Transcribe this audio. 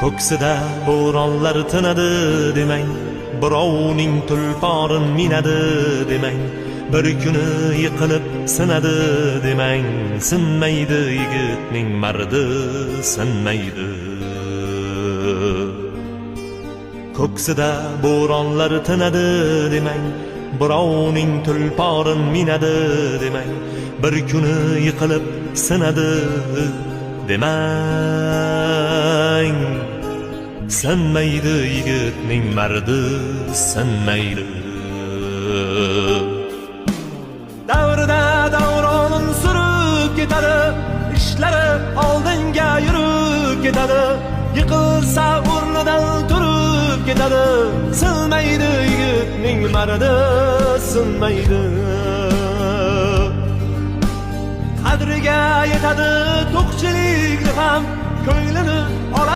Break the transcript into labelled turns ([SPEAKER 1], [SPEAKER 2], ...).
[SPEAKER 1] Ko'ksida bo'ronlar tinadi demang, birovning tulporin minadi demang, bir kuni yiqilib sinadi demang, sinmaydi yigitning mardi, sinmaydi. Ko'ksida bo'ronlar tinadi demang, birovning tulporin minadi demang, bir kuni yiqilib sinadi demang, sinmaydi yigitning mardi, sinmaydi. Davrida davronin surib ketadi, ishlari oldinga yurib ketadi, yiqilsa o'rnidan turib ketadi, sinmaydi yigitning mardi, sinmaydi. Qadriga yetadi to'qchilikni ham, ko'nglini oladi.